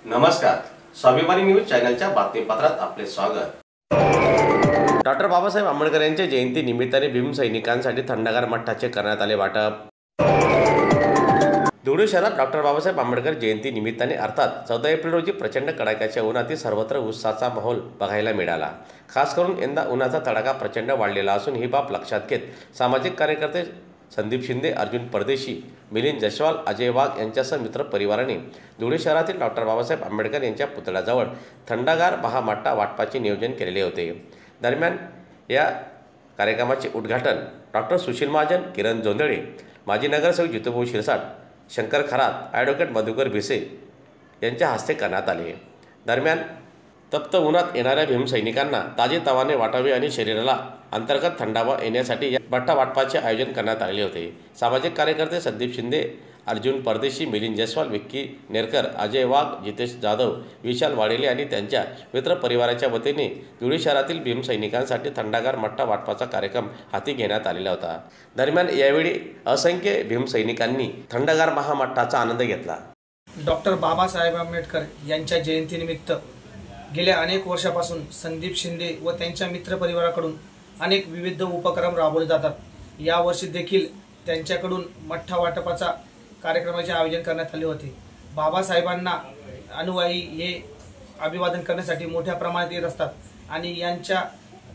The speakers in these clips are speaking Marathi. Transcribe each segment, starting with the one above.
नमस्कार, स्वाभिमानी न्यूज चॅनलच्या बातमीपत्रात आपले स्वागत। डॉक्टर बाबासाहेब आंबेडकर यांच्या जयंती निमित्ताने भीमसैनिकांसाठी थंडगार मठाचे करण्यात आले वाटप। धुळे शहरात डॉक्टर बाबासाहेब आंबेडकर जयंती निमित्ताने अर्थात 14 एप्रिल रोजी प्रचंड कडाक्याच्या उन्हात सर्वत्र उत्साहाचा माहोल बघायला मिळाला। खास करून यंदा उन्हाचा तडाखा प्रचंड वाढलेला असून ही बाब लक्षात घेत सामाजिक कार्यकर्ते संदीप शिंदे, अर्जुन परदेशी, मिलिंद जयस्वाल, अजय वाघ यांच्यासह मित्र परिवाराने धुळे शहरातील डॉक्टर बाबासाहेब आंबेडकर यांच्या पुतळ्याजवळ थंडगार महामाट्टा वाटपाचे नियोजन केलेले होते। दरम्यान या कार्यक्रमाचे उद्घाटन डॉक्टर सुशील महाजन, किरण जोंधळे, माजी नगरसेवक जितूभाऊ शिरसाट, शंकर खरात, ॲडव्होकेट मधुकर भिसे यांच्या हस्ते करण्यात आले। दरम्यान तप्त उन्हात येणाऱ्या भीमसैनिकांना ताजेतवाने वाटावे आणि शरीराला अंतर्गत थंडावा येण्यासाठी या बट्टा वाटपाचे आयोजन करण्यात आले होते। सामाजिक कार्यकर्ते संदीप शिंदे, अर्जुन परदेशी, मिलिंद जयस्वाल, विक्की नेरकर, अजय वाघ, जितेश जाधव, विशाल वाडेले आणि त्यांच्या मित्र परिवाराच्या वतीने धुळे शहरातील भीमसैनिकांसाठी थंडगार मट्टा वाटपाचा कार्यक्रम हाती घेण्यात आलेला होता। दरम्यान यावेळी असंख्य भीमसैनिकांनी थंडगार महामट्टाचा आनंद घेतला। डॉक्टर बाबासाहेब आंबेडकर यांच्या जयंतीनिमित्त गेल्या अनेक वर्षापासून संदीप शिंदे व त्यांच्या मित्रपरिवाराकडून अनेक विविध उपक्रम राबवले जातात। यावर्षी देखील त्यांच्याकडून मठ्ठा वाटपाचा कार्यक्रमाचे आयोजन करण्यात आले होते। बाबासाहेबांना अनुयायी हे अभिवादन करण्यासाठी मोठ्या प्रमाणात येत असतात आणि यांच्या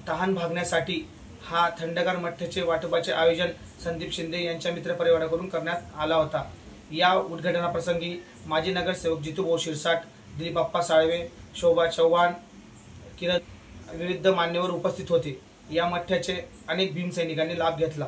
तहान भागण्यासाठी हा थंडगार मठ्ठ्याचे वाटपाचे आयोजन संदीप शिंदे यांच्या मित्रपरिवाराकडून करण्यात आला होता। या उद्घाटनाप्रसंगी माजी नगरसेवक जितूभाऊ शिरसाट, दिलीप बाप्पा साळवे, शोभा चव्हाण, किरण विविध मान्यवर उपस्थित होते। या मठ्ठ्याचे अनेक भीमसैनिकांनी लाभ घेतला।